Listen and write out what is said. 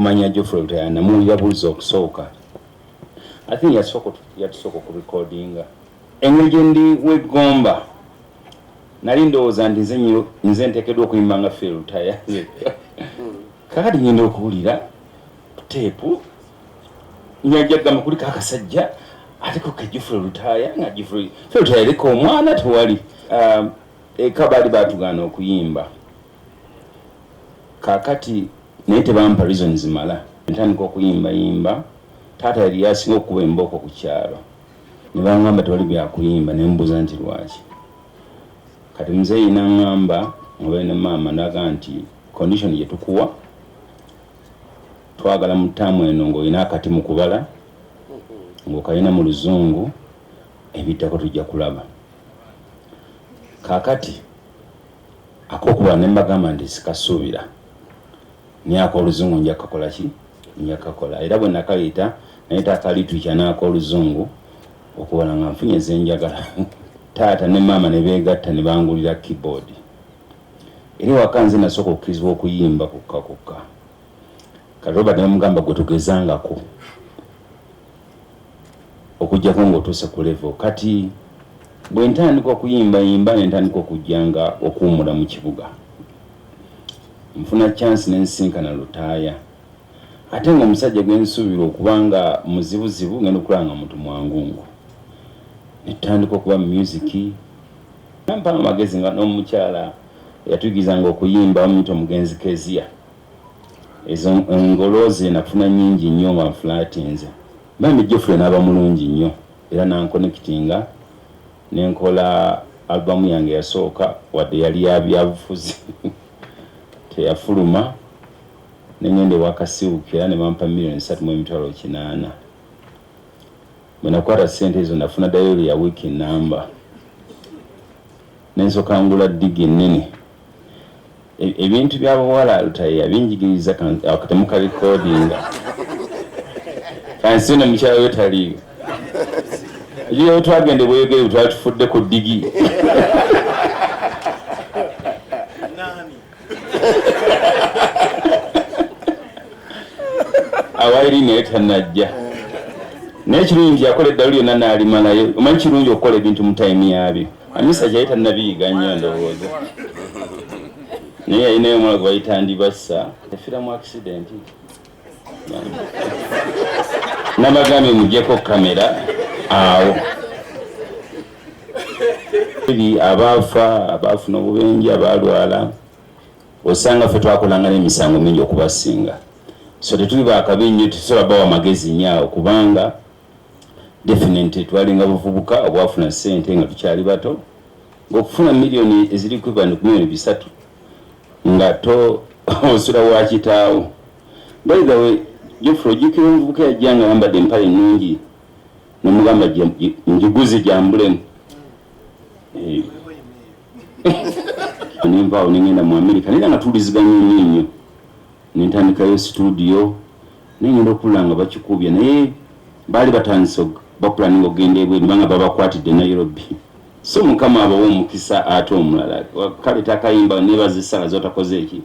okumanya Geoffrey Lutaya namuwulira buliza okusooka. I think yatusooka ku recordinga. Engeri gye ndi weggomba nali ndowooza nti nze nteekeddwa okuyimba nga Fred Lutaya. Kakati ngenda okuwulira teepu nyajjagamba kuliko akasajja ate ko Geoffrey Lutaya nga Geoffrey Lutaya aliko omwana tewali. Eka baali baatugaana okuyimba. Kakati naye tebampa reasons mala. Ntandika okuyimba taata yali yasinga okuba embooko ku kyalo. Ne bangamba tewali byakuyimba ne mbuuza nti lwaki. Kati muzeeyi n'aŋŋamba obaye ne maama naga nti condition gye tukuwa twagala mu ttaamu eno ng'olina akati mu kubala ng'okalina mu luzungu ebiddako tujja kulaba. Kaakati ak'okubala ne mbagamba nti sikasuubira naye ak'oluzungu nja kakola ki? Nja kakola. Era bwe nakaleeta naye akalitwikya n'ak'oluzungu okubala nga nfunye ze njagala. Taata ne maama ne beegatta ne bangulira keyboard. Eri waka nze nasooka okkirizibwa okuyimba kokka. Kati Robert ne mugamba gwe tugezangako okujjako ng'otuuse ku level. Kati bwe ntandika okuyimba ne ntandika okujjanga okuwumula mu kibuga. Nfuna chance n'ensinkana Lutaya. Ate ng'omusajja gwe nsuubira okubanga muzibuzibu ngenda okulanga muntu mwangungu. Netandika okuba music. Nampa amagezi nga n'omukyala yatuyigizanga okuyimba omuyita omugenzi Kezia. Ezo engolozi nafuna nyingi nnyo nga nfulatinze. Bambi Geoffrey n'aba mulungi nnyo era nanconnectinga nenkola albamu yange yasooka wadde yali yabyabufuzi teyafuluma neŋŋenda ewakasiwukira ne bampa $3,800,000. Bwe nakwata ssente ezo nafuna dayoli ya wiiki namba nensooka ngula digi ennene. Ebintu by'abawala Lutaya binjigiriza akatemuka recordinga kansi n'omukyala we taliiga ekiyo twagende bweyogere twatufudde ku digi awairi naye tannajja naye kirungi yakola eddalo lyonna n'alimalayo. Omanyi kirungi okukola ebintu mu tayimi yabyo. Amisa gyali tannabiyiga nnyo ndowooza naye yalinayo omwana gwe bayita Ndibassa yafiira mu accident. Nabagambye muggyeko kamera awo abaafuna obubenje abalwala osanga ffe twakolanga n'emisango mingi okubasinga. So tetuli baakabi nnyo tusobola bawa magezi nnyo kubanga definitely twalinga buvubuka obwafuna ssente nga tukyali bato ng'okufuna miliyoni eziri kwibano ku $3 nga to osula wa kitaawo. By the way Geoffrey ojjukira omuvubuka yajjanga yambadde empale nnungi nomugamba njiguzi jambulemu. Nenvaawo nengenda mu America naye nga tuwuliziganya nnyo nentandikayo studio nengenda okulula nga bakikubya naye baali batandise bapulaninga okugenda ebweru banga babakwatidde Nairobi. So Mukama abawa omukisa ate omulala kale takayimba nebaza essala zotakoze eki